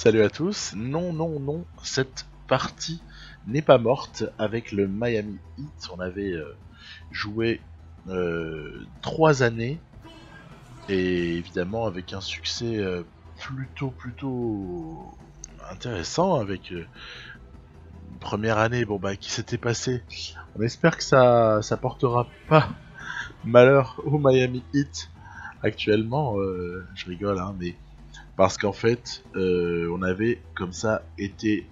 Salut à tous. Non, non, non, cette partie n'est pas morte avec le Miami Heat. On avait joué 3 années et évidemment avec un succès plutôt intéressant avec une première année qui s'était passée. On espère que ça portera pas malheur au Miami Heat actuellement. Je rigole, hein, mais parce qu'en fait, on avait comme ça été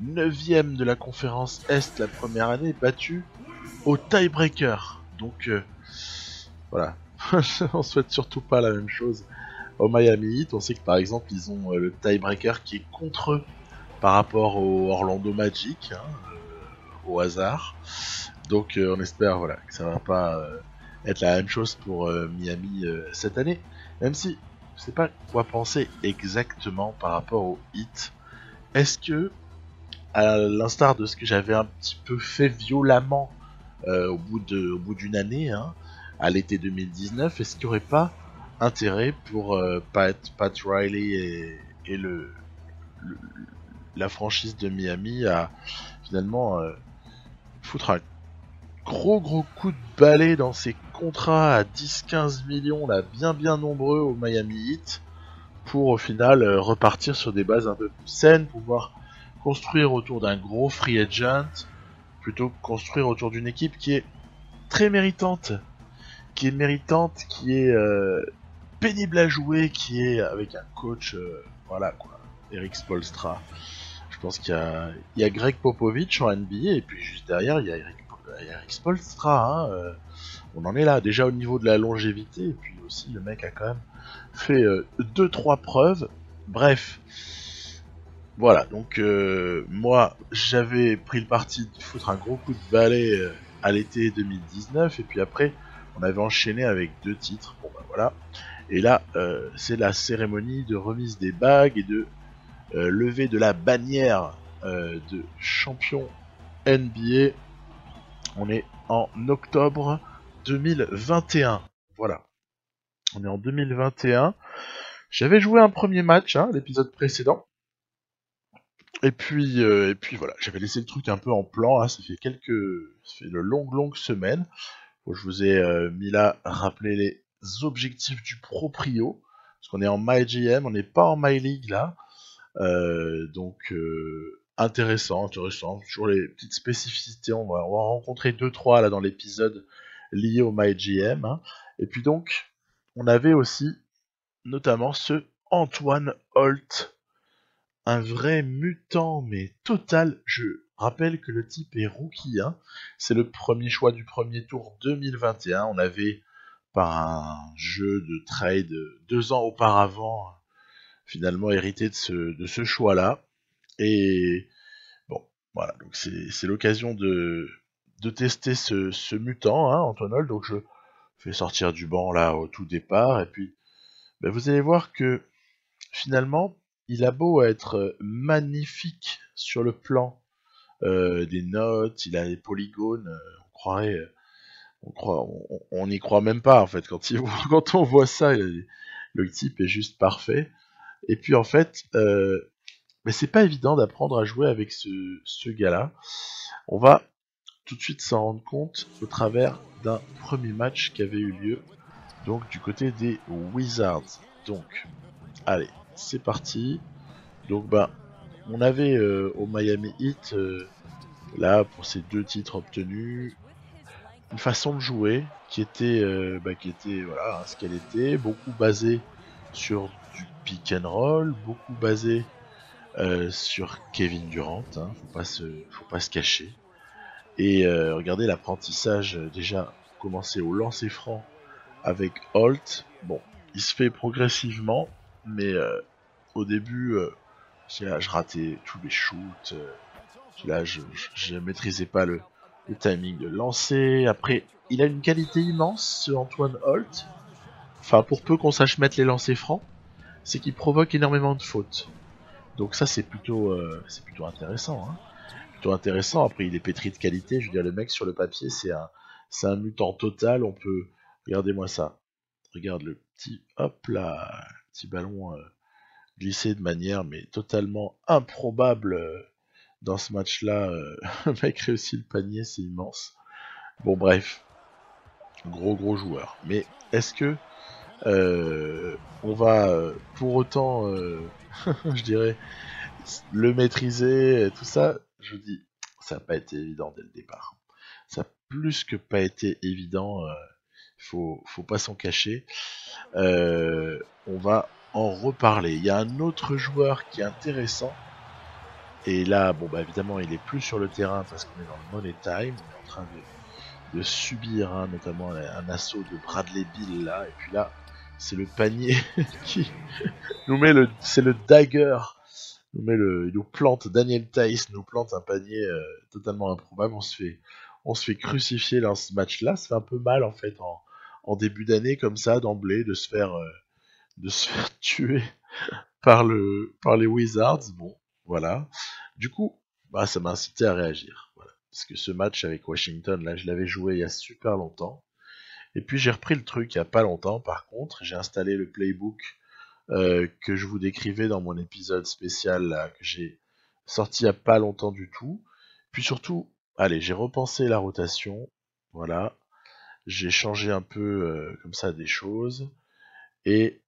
9ème de la conférence Est la première année, battu au tiebreaker. Donc voilà, on souhaite surtout pas la même chose au Miami Heat. On sait que par exemple, ils ont le tiebreaker qui est contre eux par rapport au Orlando Magic, hein, au hasard. Donc on espère voilà, que ça va pas être la même chose pour Miami cette année. Même si je sais pas quoi penser exactement par rapport au Heat. Est-ce que, à l'instar de ce que j'avais un petit peu fait violemment au bout d'une année, hein, à l'été 2019, est-ce qu'il n'y aurait pas intérêt pour Pat Riley et le- la franchise de Miami à finalement foutre un gros coup de balai dans ces contrats à 10-15 millions là, bien nombreux au Miami Heat pour au final repartir sur des bases un peu plus saines, pouvoir construire autour d'un gros free agent plutôt que construire autour d'une équipe qui est très méritante, qui est pénible à jouer, qui est avec un coach, voilà quoi, Eric Spoelstra. Je pense il y a Greg Popovich en NBA et puis juste derrière il y a Eric Spoelstra. Hein, on en est là déjà au niveau de la longévité et puis aussi le mec a quand même fait 2-3 preuves. Bref, voilà, donc moi j'avais pris le parti de foutre un gros coup de balai à l'été 2019 et puis après on avait enchaîné avec 2 titres, bon bah voilà. Et là c'est la cérémonie de remise des bagues et de levée de la bannière de champion NBA. On est en octobre 2021, voilà. On est en 2021. J'avais joué un premier match, hein, l'épisode précédent. Et puis voilà, j'avais laissé le truc un peu en plan, hein, ça fait de longues semaines où je vous ai mis là, rappeler les objectifs du proprio, parce qu'on est en MyGM, on n'est pas en MyLeague là, donc intéressant, toujours les petites spécificités, on va en rencontrer 2-3 là dans l'épisode lié au MyGM, hein. Et puis donc, on avait aussi notamment ce Antoine Holt, un vrai mutant, mais total. Je rappelle que le type est rookie, hein. C'est le premier choix du premier tour 2021. On avait, par un jeu de trade 2 ans auparavant, finalement hérité de ce choix-là. Et bon, voilà, donc c'est l'occasion de tester ce mutant, hein, Antoine Holt. Donc je fais sortir du banc là au tout départ, et puis ben, vous allez voir que finalement, il a beau être magnifique sur le plan des notes, il a des polygones, on croirait, on n'y croit même pas en fait quand, quand on voit ça, le type est juste parfait. Et puis en fait, mais c'est pas évident d'apprendre à jouer avec ce gars-là. On va tout de suite s'en rendre compte au travers d'un premier match qui avait eu lieu, donc du côté des Wizards. Donc, allez, c'est parti. Donc bah, on avait au Miami Heat, là, pour ces 2 titres obtenus, une façon de jouer qui était voilà, hein, ce qu'elle était, beaucoup basée sur du pick and roll, beaucoup basée sur Kevin Durant, hein, faut pas se cacher. Et regardez l'apprentissage déjà commencer au lancer franc avec Holt. Bon, il se fait progressivement, mais au début, je ratais tous les shoots. Là, je maîtrisais pas le timing de lancer. Après, il a une qualité immense, ce Antoine Holt. Enfin, pour peu qu'on sache mettre les lancers francs, c'est qu'il provoque énormément de fautes. Donc ça, c'est plutôt intéressant, hein. Plutôt intéressant. Après, il est pétri de qualité. Je veux dire, le mec sur le papier, c'est un mutant total. On peut, regardez-moi ça. Regarde le petit, hop là, petit ballon glissé de manière mais totalement improbable dans ce match-là. Le mec réussit le panier, c'est immense. Bon bref, gros joueur. Mais est-ce que on va pour autant, je dirais, le maîtriser, tout ça? Je dis, ça n'a pas été évident dès le départ. Ça a plus que pas été évident, faut pas s'en cacher. On va en reparler. Il y a un autre joueur qui est intéressant. Et là, bon bah évidemment, il est plus sur le terrain parce qu'on est dans le money time. On est en train de subir notamment un assaut de Bradley Beal là. Et puis là, c'est le panier qui nous met c'est le dagger. Il nous plante, Daniel Theis nous plante un panier totalement improbable. On se fait crucifier dans ce match-là. Ça fait un peu mal en fait en début d'année comme ça d'emblée de se faire tuer par les Wizards. Bon, voilà. Du coup, bah, ça m'a incité à réagir. Voilà. Parce que ce match avec Washington, là, je l'avais joué il y a super longtemps. Et puis j'ai repris le truc il y a pas longtemps. Par contre, j'ai installé le playbook que je vous décrivais dans mon épisode spécial là, que j'ai sorti il y a pas longtemps du tout. Puis surtout, allez, j'ai repensé la rotation. Voilà. J'ai changé un peu comme ça des choses. Et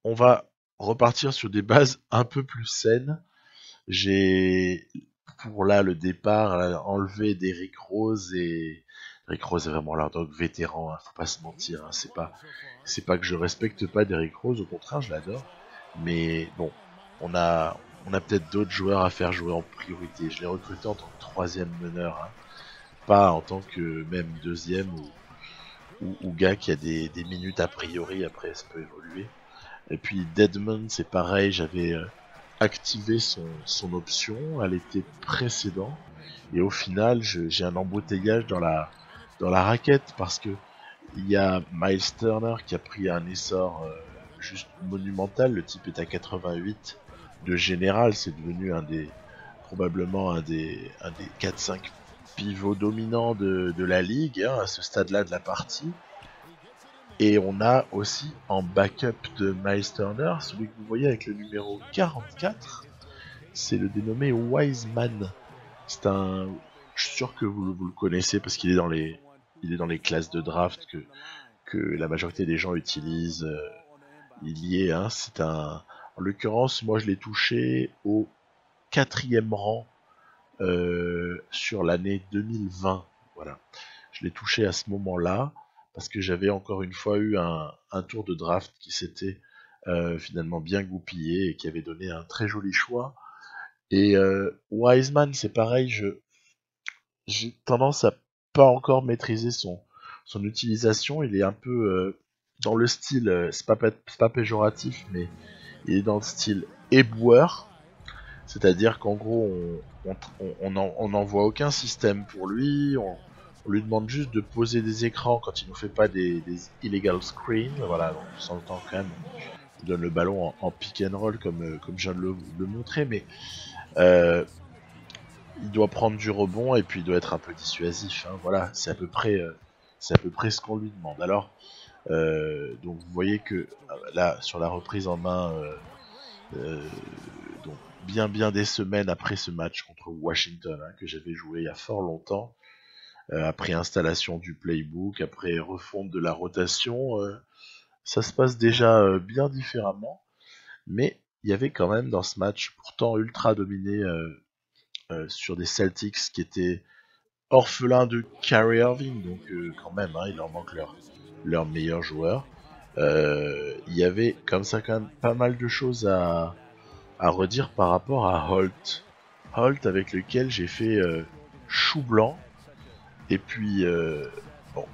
on va repartir sur des bases un peu plus saines. J'ai, pour là, le départ, là, enlevé d'Eric Rose et Eric Rose est vraiment l'undog vétéran, faut pas se mentir, c'est pas que je respecte pas d'Eric Rose, au contraire, je l'adore, mais bon, on a peut-être d'autres joueurs à faire jouer en priorité. Je l'ai recruté en tant que troisième meneur, pas en tant que même deuxième ou gars qui a des minutes a priori, après ça peut évoluer. Et puis Deadman, c'est pareil, j'avais activé son option à l'été précédent. Et au final, j'ai un embouteillage dans la raquette parce que il y a Miles Turner qui a pris un essor juste monumental. Le type est à 88 de général. C'est devenu probablement un des 4-5 pivots dominants de la ligue à ce stade-là de la partie. Et on a aussi en backup de Miles Turner, celui que vous voyez avec le numéro 44, c'est le dénommé Wiseman. C'est un, je suis sûr que vous le connaissez parce qu'il est dans les classes de draft que la majorité des gens utilisent. Il y est, en l'occurrence, moi je l'ai touché au 4e rang sur l'année 2020. Voilà, je l'ai touché à ce moment-là parce que j'avais encore une fois eu un tour de draft qui s'était finalement bien goupillé et qui avait donné un très joli choix. Et Wiseman, c'est pareil, j'ai tendance à pas encore maîtriser son utilisation. Il est un peu dans le style, c'est pas péjoratif, mais il est dans le style éboueur. C'est-à-dire qu'en gros, on n'envoie aucun système pour lui. On lui demande juste de poser des écrans quand il ne fait pas des illegal screens. Voilà, donc on s'entend quand même. Il donne le ballon en pick and roll comme je viens de le montrer, mais il doit prendre du rebond et puis il doit être un peu dissuasif. Voilà, c'est à peu près ce qu'on lui demande. Alors, donc vous voyez que là, sur la reprise en main, donc bien des semaines après ce match contre Washington que j'avais joué il y a fort longtemps, après installation du playbook, après refonte de la rotation, ça se passe déjà bien différemment, mais il y avait quand même dans ce match pourtant ultra dominé sur des Celtics qui étaient orphelins de Kyrie Irving, donc quand même, il leur manque leur meilleur joueur. Il y avait comme ça quand même pas mal de choses à redire par rapport à Holt. Holt avec lequel j'ai fait chou blanc. Et puis, bon,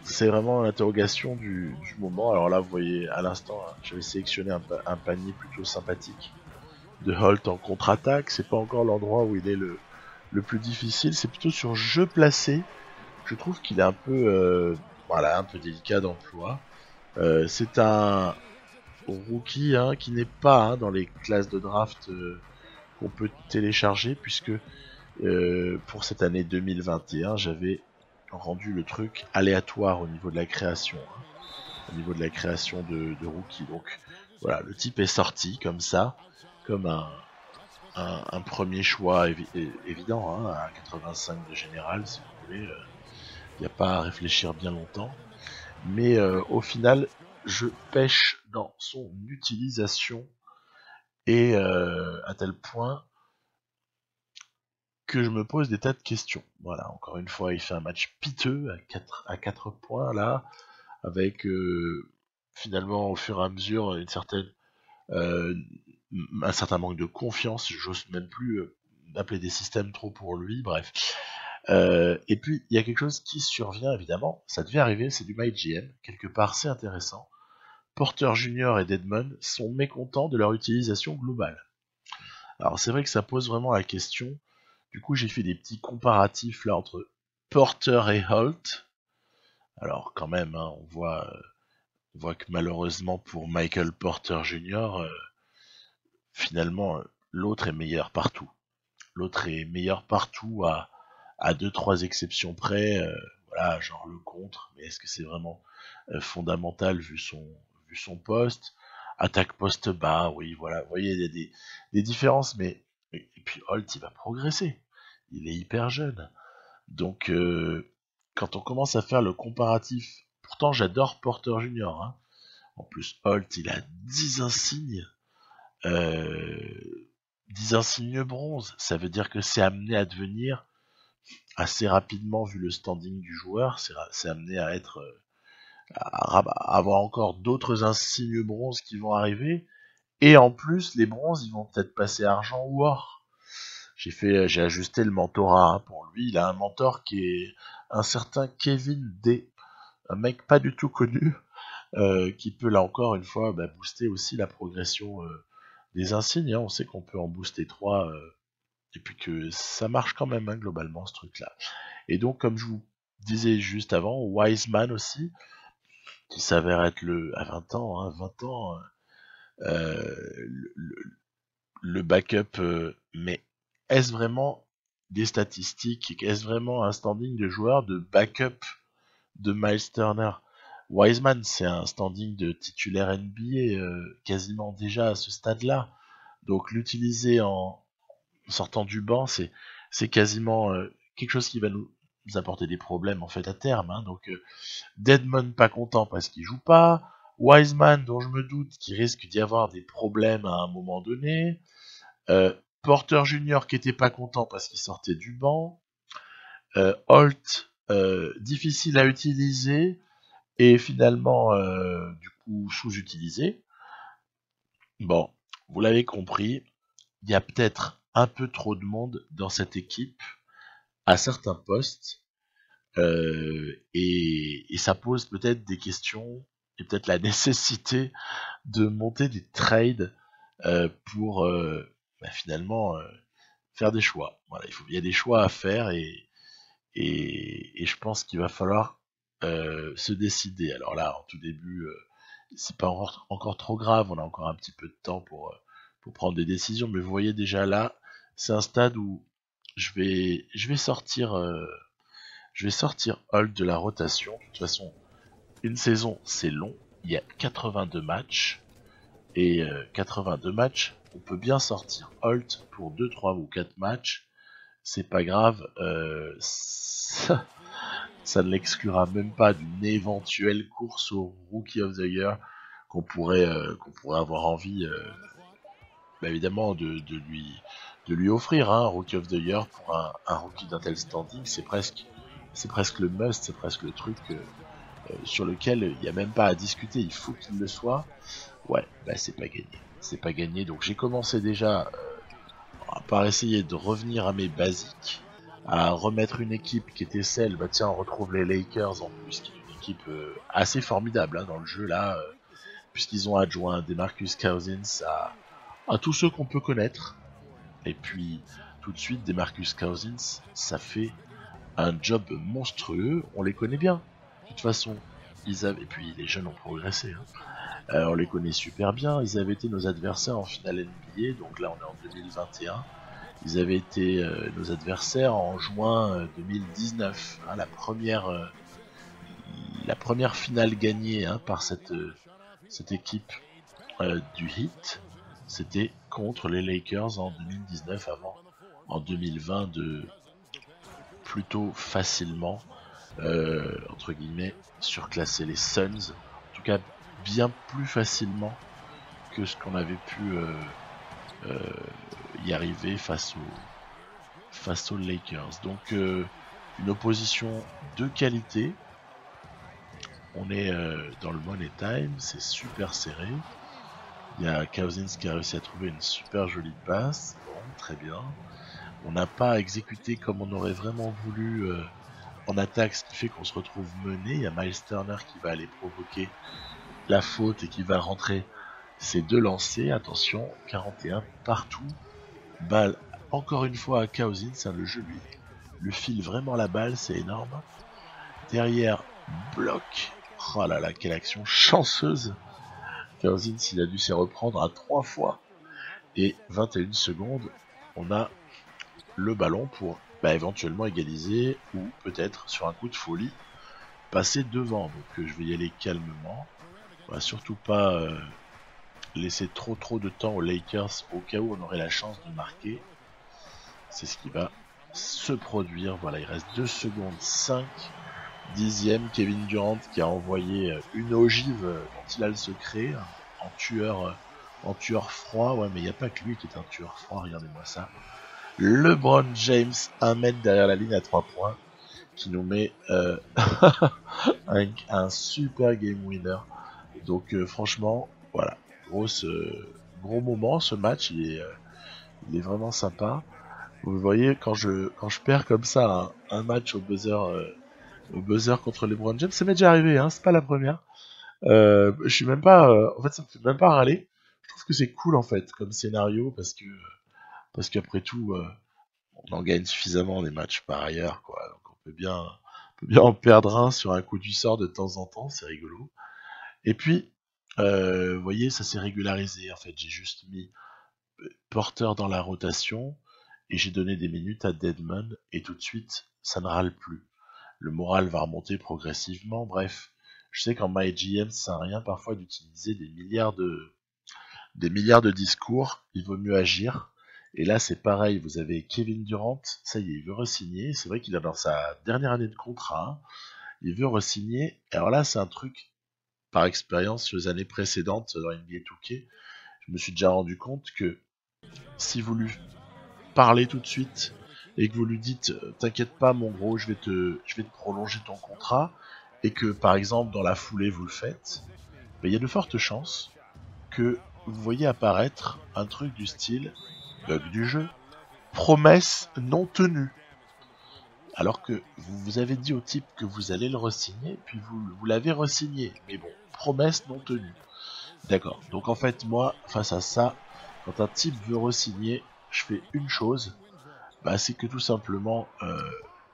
c'est vraiment l'interrogation du moment. Alors là, vous voyez, à l'instant, j'avais sélectionné un panier plutôt sympathique de Holt en contre-attaque. C'est pas encore l'endroit où il est le plus difficile. C'est plutôt sur jeu placé. Je trouve qu'il est un peu, un peu délicat d'emploi. C'est un rookie qui n'est pas dans les classes de draft qu'on peut télécharger, puisque pour cette année 2021, j'avais rendu le truc aléatoire au niveau de la création, au niveau de la création de rookie. Donc Voilà, le type est sorti comme ça, comme un premier choix évident, hein, à 85 de général, si vous voulez. Il n'y a pas à réfléchir bien longtemps. Mais au final, je pêche dans son utilisation et à tel point que je me pose des tas de questions. Voilà, encore une fois, il fait un match piteux à 4 points là, avec finalement au fur et à mesure euh, un certain manque de confiance. J'ose même plus appeler des systèmes trop pour lui, bref. Et puis il y a quelque chose qui survient évidemment, ça devait arriver, c'est du MyGM, quelque part c'est intéressant. Porter Jr. et Deadman sont mécontents de leur utilisation globale. Alors c'est vrai que ça pose vraiment la question. Du coup j'ai fait des petits comparatifs là entre Porter et Holt. Alors quand même, hein, on voit que malheureusement pour Michael Porter Jr., finalement l'autre est meilleur partout. L'autre est meilleur partout à 2-3 exceptions près. Voilà, genre le contre, mais est-ce que c'est vraiment fondamental vu son poste? Attaque poste bas, oui, voilà. Vous voyez, il y a des différences, mais et puis Holt, il va progresser. Il est hyper jeune. Donc, quand on commence à faire le comparatif, pourtant j'adore Porter Junior, hein. En plus, Holt, il a 10 insignes. 10 insignes bronze, ça veut dire que c'est amené à devenir assez rapidement, vu le standing du joueur, c'est amené à être à avoir encore d'autres insignes bronze qui vont arriver, et en plus les bronzes ils vont peut-être passer argent ou or. J'ai ajusté le mentorat, hein, pour lui. Il a un mentor qui est un certain Kevin D, un mec pas du tout connu, qui peut là encore une fois booster aussi la progression des insignes, hein. On sait qu'on peut en booster 3 et puis que ça marche quand même, hein, globalement ce truc là. Et donc comme je vous disais juste avant, Wiseman aussi, qui s'avère être à 20 ans, hein, 20 ans, le backup, mais est-ce vraiment des statistiques, est-ce vraiment un standing de joueur de backup de Miles Turner? Wiseman, c'est un standing de titulaire NBA quasiment déjà à ce stade-là. Donc l'utiliser en sortant du banc, c'est quasiment quelque chose qui va nous apporter des problèmes en fait à terme, hein. Donc Deadman pas content parce qu'il joue pas, Wiseman dont je me doute qu'il risque d'y avoir des problèmes à un moment donné, Porter Junior qui était pas content parce qu'il sortait du banc, Holt difficile à utiliser et finalement du coup sous-utilisé. Bon, vous l'avez compris, il y a peut-être un peu trop de monde dans cette équipe à certains postes, et ça pose peut-être des questions et peut-être la nécessité de monter des trades pour finalement faire des choix. Voilà, il y a des choix à faire et je pense qu'il va falloir se décider. Alors là, en tout début, c'est pas encore trop grave, on a encore un petit peu de temps pour prendre des décisions, mais vous voyez déjà là, c'est un stade où je vais sortir Holt de la rotation. De toute façon, une saison c'est long, il y a 82 matchs, et 82 matchs, on peut bien sortir Holt pour 2, 3 ou 4 matchs, c'est pas grave, ça ne l'exclura même pas d'une éventuelle course au Rookie of the Year qu'on pourrait avoir envie évidemment de lui offrir, hein, Rookie of the Year pour un rookie d'un tel standing. C'est presque le must, c'est presque le truc sur lequel il n'y a même pas à discuter, il faut qu'il le soit. Ouais, c'est pas gagné. C'est pas gagné, donc j'ai commencé déjà par essayer de revenir à mes basiques, à remettre une équipe qui était celle, tiens, on retrouve les Lakers en plus, qui est une équipe assez formidable, hein, dans le jeu là, puisqu'ils ont adjoint DeMarcus Cousins à tous ceux qu'on peut connaître. Et puis tout de suite, DeMarcus Cousins, ça fait un job monstrueux, on les connaît bien. De toute façon, et puis les jeunes ont progressé, hein. On les connaît super bien, ils avaient été nos adversaires en finale NBA, donc là on est en 2021. Ils avaient été nos adversaires en juin 2019, hein, la première finale gagnée, hein, par cette équipe du Heat, c'était contre les Lakers en 2019, avant en 2020 de plutôt facilement, entre guillemets, surclasser les Suns, en tout cas bien plus facilement que ce qu'on avait pu y arriver face aux Lakers. Donc une opposition de qualité. On est dans le money time, c'est super serré. Il y a Cousins qui a réussi à trouver une super jolie passe. Bon, très bien. On n'a pas exécuté comme on aurait vraiment voulu en attaque, ce qui fait qu'on se retrouve mené. Il y a Miles Turner qui va aller provoquer la faute et qui va rentrer ses 2 lancers. Attention, 41 partout. Balle encore une fois à Cousins, hein, le jeu lui file vraiment la balle, c'est énorme. Derrière, bloc. Oh là là, quelle action chanceuse. Cousins, il a dû s'y reprendre à 3 fois. Et 21 secondes, on a le ballon pour éventuellement égaliser ou peut-être sur un coup de folie passer devant. Donc je vais y aller calmement. On va surtout pas laisser trop de temps aux Lakers au cas où on aurait la chance de marquer. C'est ce qui va se produire. Voilà, il reste 2 secondes 5. 10e, Kevin Durant qui a envoyé une ogive dont il a le secret, en tueur froid. Ouais, mais il n'y a pas que lui qui est un tueur froid, regardez-moi ça. LeBron James, 1 mètre derrière la ligne à 3 points, qui nous met un super game winner. Donc franchement, voilà, gros moment, ce match, il est vraiment sympa. Vous voyez, quand je perds comme ça un match au buzzer contre LeBron James, ça m'est déjà arrivé, hein, c'est pas la première. Je suis même pas, en fait, ça me fait même pas râler. Je trouve que c'est cool en fait comme scénario parce qu'après tout, on en gagne suffisamment des matchs par ailleurs, quoi. Donc on peut bien en perdre un sur un coup du sort de temps en temps, c'est rigolo. Et puis, vous voyez, ça s'est régularisé. En fait, j'ai juste mis Porter dans la rotation et j'ai donné des minutes à Dedmon et tout de suite, ça ne râle plus. Le moral va remonter progressivement. Bref, je sais qu'en MyGM, ça sert à rien parfois d'utiliser des milliards de discours. Il vaut mieux agir. Et là, c'est pareil. Vous avez Kevin Durant. Ça y est, il veut re-signer. C'est vrai qu'il est dans sa dernière année de contrat. Il veut re-signer. Alors là, c'est un truc, par expérience, sur les années précédentes dans NBA 2K, je me suis déjà rendu compte que si vous lui parlez tout de suite et que vous lui dites t'inquiète pas mon gros, je vais te prolonger ton contrat, et que par exemple dans la foulée vous le faites, il y a de fortes chances que vous voyez apparaître un truc du style bug du jeu, promesse non tenue. Alors que vous avez dit au type que vous allez le re-signer, puis vous l'avez re-signé. Mais bon, promesse non tenue. D'accord. Donc en fait, moi, face à ça, quand un type veut re-signer, je fais une chose, c'est que tout simplement,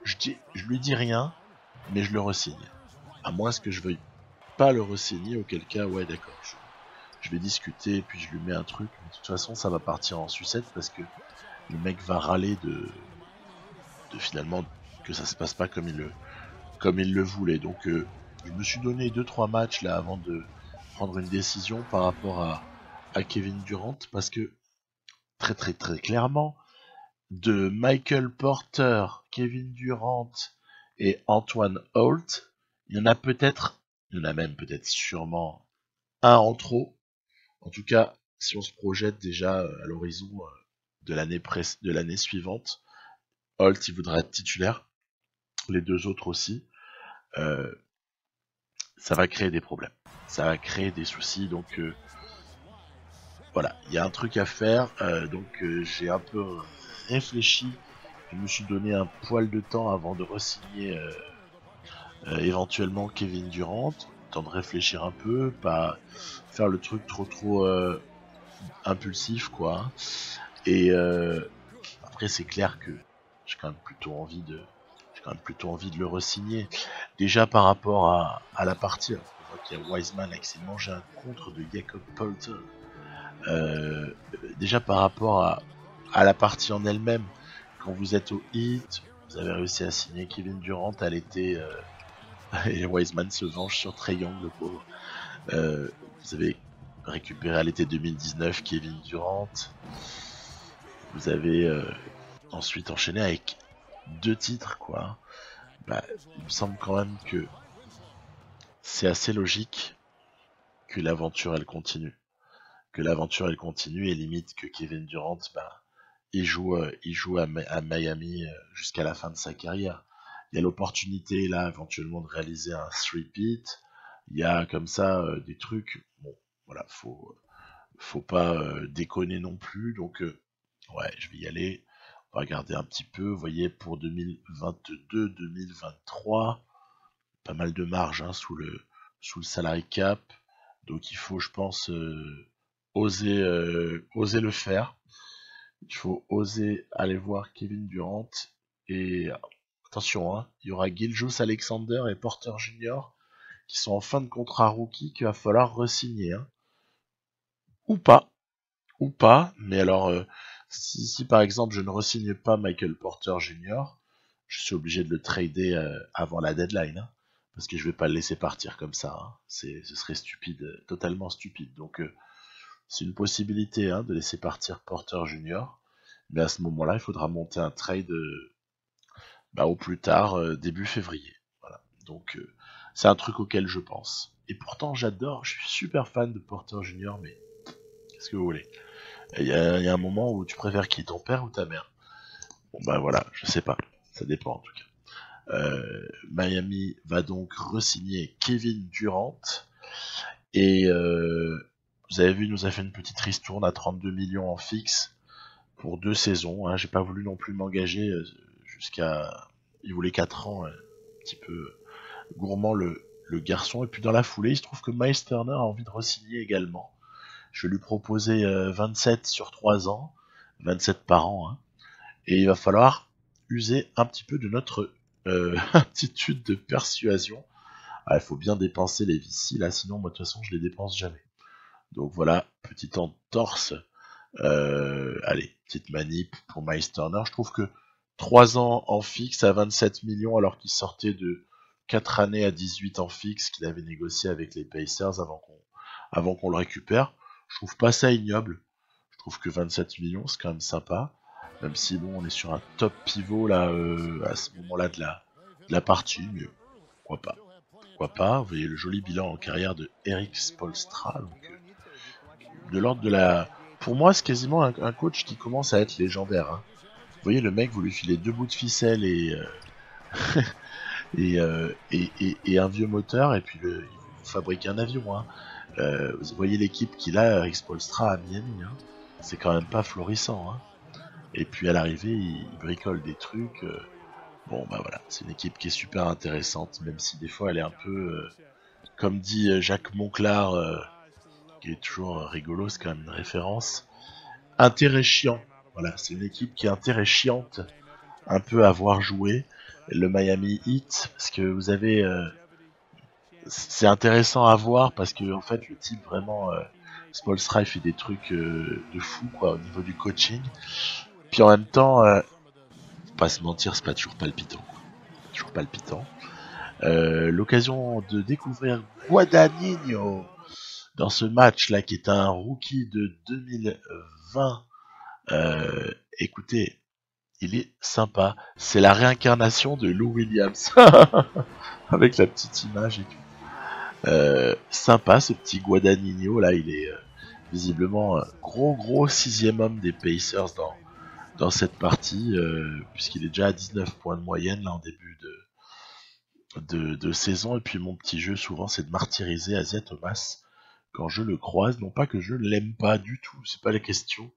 je lui dis rien, mais je le re-signe. À moins que je veuille pas le re-signer, auquel cas, ouais, d'accord, je vais discuter, puis je lui mets un truc, mais de toute façon, ça va partir en sucette, parce que le mec va râler de finalement que ça se passe pas comme il le voulait. Donc, je me suis donné 2-3 matchs là avant de prendre une décision par rapport à Kevin Durant, parce que très clairement, de Michael Porter, Kevin Durant et Antoine Holt, il y en a même peut-être sûrement un en trop. En tout cas, si on se projette déjà à l'horizon de l'année suivante, Holt il voudra être titulaire, les 2 autres aussi. Ça va créer des problèmes, ça va créer des soucis, donc voilà, il y a un truc à faire, donc j'ai un peu réfléchi, je me suis donné un poil de temps avant de re-signer éventuellement Kevin Durant, temps de réfléchir un peu, pas faire le truc trop impulsif quoi, et après c'est clair que j'ai quand même plutôt envie de le re-signer, déjà par rapport à la partie, on voit qu'il y a Wiseman qui s'est mangé un contre de Jakob Poeltl. Déjà par rapport à la partie en elle-même, quand vous êtes au Heat, vous avez réussi à signer Kevin Durant à l'été, et Wiseman se venge sur Trae Young, le pauvre. Vous avez récupéré à l'été 2019 Kevin Durant. Vous avez ensuite enchaîné avec 2 titres, quoi. Bah, il me semble quand même que c'est assez logique que l'aventure elle continue. Que l'aventure elle continue et limite que Kevin Durant, bah, il joue à Miami jusqu'à la fin de sa carrière. Il y a l'opportunité là éventuellement de réaliser un three-peat. Il y a comme ça des trucs. Bon, voilà, faut pas déconner non plus. Donc ouais, je vais y aller. On va regarder un petit peu. Vous voyez, pour 2022-2023, pas mal de marge hein, sous le salary cap. Donc il faut, je pense, oser le faire. Il faut oser aller voir Kevin Durant. Et attention, hein, il y aura Gilgeous-Alexander et Porter Jr. qui sont en fin de contrat rookie qu'il va falloir re-signer. Hein. Ou pas. Mais alors, si par exemple je ne re-signe pas Michael Porter Jr., je suis obligé de le trader avant la deadline. Hein, parce que je vais pas le laisser partir comme ça. Hein. Ce serait stupide, totalement stupide. Donc c'est une possibilité hein, de laisser partir Porter Jr. Mais à ce moment-là, il faudra monter un trade au plus tard, début février. Voilà. Donc c'est un truc auquel je pense. Et pourtant j'adore, je suis super fan de Porter Jr. Mais qu'est-ce que vous voulez? Il y a un moment où tu préfères qui, ton père ou ta mère? Bon bah voilà, je sais pas, ça dépend en tout cas. Miami va donc re-signer Kevin Durant et vous avez vu, il nous a fait une petite ristourne à 32 millions en fixe pour 2 saisons. Hein. J'ai pas voulu non plus m'engager jusqu'à... Il voulait 4 ans, un petit peu gourmand le garçon. Et puis dans la foulée, il se trouve que Miles Turner a envie de re-signer également. Je vais lui proposer 27 sur 3 ans, 27 par an. Hein. Et il va falloir user un petit peu de notre aptitude de persuasion. Ah, il faut bien dépenser les VC là, sinon moi de toute façon je les dépense jamais. Donc voilà, petite entorse. Allez, petite manip pour Miles Turner. Je trouve que 3 ans en fixe à 27 millions alors qu'il sortait de 4 années à 18 en fixe qu'il avait négocié avec les Pacers avant qu'on le récupère. Je trouve pas ça ignoble. Je trouve que 27 millions c'est quand même sympa. Même si bon on est sur un top pivot là à ce moment-là de la partie, mais pourquoi pas. Pourquoi pas. Vous voyez le joli bilan en carrière de Eric Spoelstra. Donc, de l'ordre de la... Pour moi, c'est quasiment un coach qui commence à être légendaire. Hein. Vous voyez, le mec, vous lui filez 2 bouts de ficelle et un vieux moteur, et puis il vous fabrique un avion. Hein. Vous voyez l'équipe qu'il a, Eric Spoelstra à Miami. Hein. C'est quand même pas florissant. Hein. Et puis à l'arrivée, il bricole des trucs. Bon, bah voilà, c'est une équipe qui est super intéressante, même si des fois elle est un peu, comme dit Jacques Monclar, qui est toujours rigolo, c'est quand même une référence. Intérêt chiant. Voilà, c'est une équipe qui est intérêt chiante, un peu à voir jouer. Le Miami Heat, parce que vous avez... c'est intéressant à voir, parce que en fait, le type vraiment... Spoelstra fait des trucs de fou, quoi, au niveau du coaching. Puis en même temps, pas se mentir, c'est pas toujours palpitant. Toujours palpitant. L'occasion de découvrir Guadagnino dans ce match là qui est un rookie de 2020. Écoutez, il est sympa. C'est la réincarnation de Lou Williams avec la petite image et tout. Sympa ce petit Guadagnino là, il est visiblement gros 6ème homme des Pacers dans cette partie, puisqu'il est déjà à 19 points de moyenne là en début de saison. Et puis mon petit jeu souvent c'est de martyriser Asia Thomas quand je le croise, non pas que je l'aime pas du tout, c'est pas la question,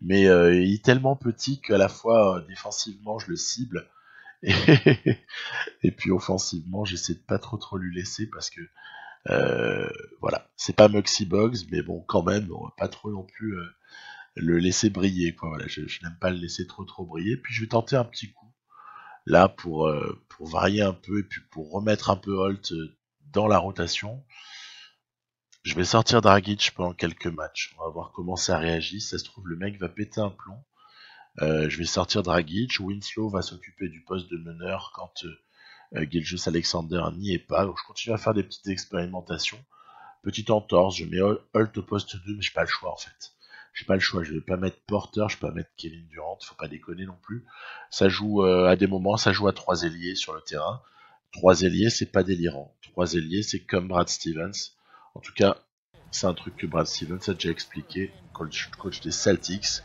mais il est tellement petit qu'à la fois défensivement je le cible et, et puis offensivement j'essaie de pas trop lui laisser parce que voilà, c'est pas Muxy Boggs, mais bon quand même on va pas trop non plus le laisser briller quoi. Voilà, je n'aime pas le laisser trop briller. Puis je vais tenter un petit coup là pour varier un peu et puis pour remettre un peu Holt dans la rotation. Je vais sortir Dragic pendant quelques matchs. On va voir comment ça réagit. Si ça se trouve, le mec va péter un plomb. Je vais sortir Dragic. Winslow va s'occuper du poste de meneur quand Gilgeous Alexander n'y est pas. Donc je continue à faire des petites expérimentations. Petite entorse, je mets Holt au poste 2, mais j'ai pas le choix en fait. J'ai pas le choix, je vais pas mettre Porter, je peux pas mettre Kevin Durant, faut pas déconner non plus. Ça joue à des moments, ça joue à 3 ailiers sur le terrain. 3 ailiers, c'est pas délirant. 3 ailiers, c'est comme Brad Stevens. En tout cas, c'est un truc que Brad Stevens a déjà expliqué, coach des Celtics.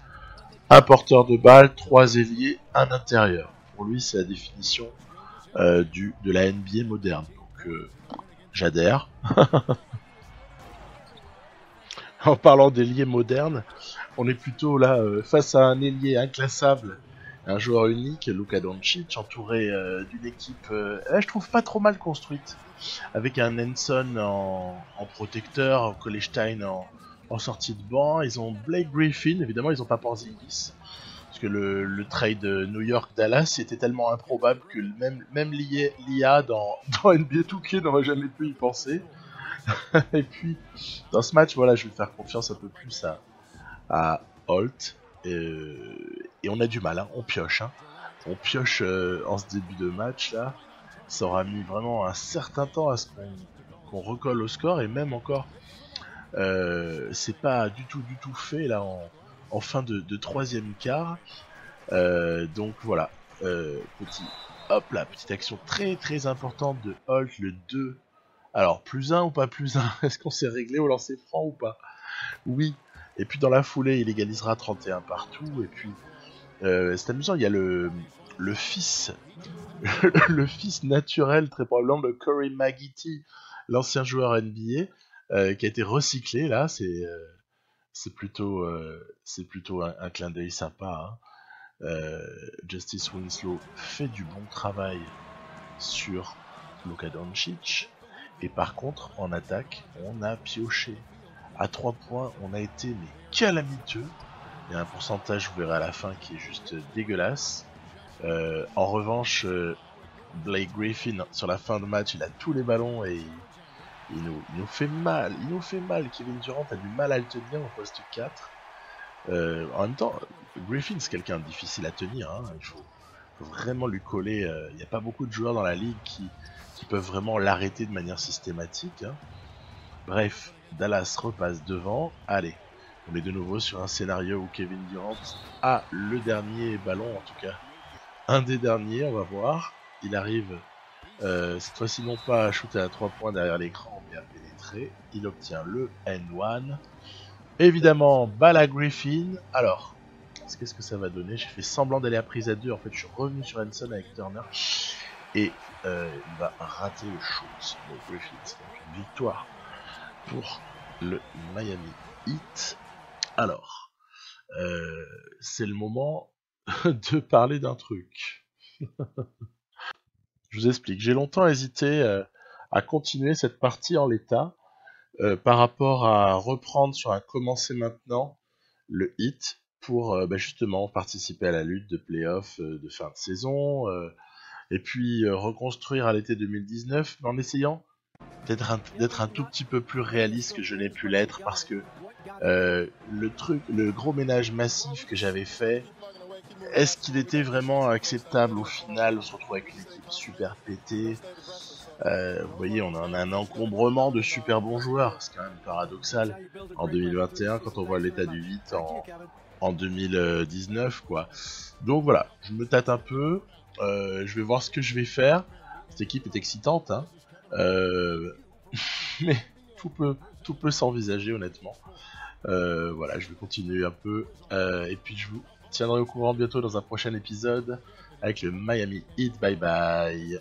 Un porteur de balle, 3 ailiers, un intérieur. Pour lui, c'est la définition de la NBA moderne. Donc, j'adhère. En parlant d'ailier moderne, on est plutôt là face à un ailier inclassable, un joueur unique, Luka Doncic, entouré d'une équipe, je trouve pas trop mal construite, avec un Henson en protecteur, Kolestein en sortie de banc. Ils ont Blake Griffin, évidemment ils ont pas Porzingis, parce que le trade New York-Dallas était tellement improbable que même l'IA dans NBA 2K n'aurait jamais pu y penser. Et puis, dans ce match, voilà, je vais faire confiance un peu plus à Holt. Et on a du mal, hein, on pioche. Hein. On pioche en ce début de match, là. Ça aura mis vraiment un certain temps à ce qu'on recolle au score. Et même encore, c'est pas du tout fait, là, en fin de troisième quart. Donc voilà, petite action très très importante de Holt, le 2. Alors, plus 1 ou pas plus 1? Est-ce qu'on s'est réglé au lancer franc ou pas? Oui. Et puis dans la foulée, il égalisera 31 partout. Et puis, c'est amusant, il y a le fils, le fils naturel, très probablement, de Corey Maggette, l'ancien joueur NBA, qui a été recyclé, là. C'est plutôt un clin d'œil sympa. Hein. Justice Winslow fait du bon travail sur Luka Doncic. Et par contre, en attaque, on a pioché. À 3 points, on a été mais calamiteux. Il y a un pourcentage, vous verrez à la fin, qui est juste dégueulasse. En revanche, Blake Griffin, sur la fin de match, il a tous les ballons et il nous fait mal. Il nous fait mal. Kevin Durant a du mal à le tenir au poste 4. En même temps, Griffin, c'est quelqu'un de difficile à tenir. Hein. Il faut vraiment lui coller. Il n'y a pas beaucoup de joueurs dans la ligue qui peuvent vraiment l'arrêter de manière systématique. Hein. Bref, Dallas repasse devant. Allez, on est de nouveau sur un scénario où Kevin Durant a le dernier ballon, en tout cas un des derniers, on va voir. Il arrive cette fois-ci non pas à shooter à 3 points derrière l'écran, mais à pénétrer. Il obtient le N1. Évidemment, balle à Griffin. Alors, qu'est-ce que ça va donner? J'ai fait semblant d'aller à prise à 2. En fait, je suis revenu sur Henson avec Turner. Et il va rater le shoot de Griffin. C'est donc une victoire pour le Miami Heat. Alors, c'est le moment de parler d'un truc. Je vous explique. J'ai longtemps hésité à continuer cette partie en l'état par rapport à reprendre sur un commencer maintenant le Heat pour justement participer à la lutte de play-off de fin de saison et puis reconstruire à l'été 2019, mais en essayant d'être un tout petit peu plus réaliste que je n'ai pu l'être, parce que le gros ménage massif que j'avais fait, est-ce qu'il était vraiment acceptable au final? On se retrouve avec une équipe super pétée. Vous voyez, on a un encombrement de super bons joueurs, c'est quand même paradoxal en 2021 quand on voit l'état du 8 en 2019, quoi. Donc voilà, je me tâte un peu, je vais voir ce que je vais faire. Cette équipe est excitante, hein. Mais tout peut s'envisager, honnêtement. Voilà, je vais continuer un peu, et puis je vous tiendrai au courant bientôt dans un prochain épisode avec le Miami Heat. Bye bye.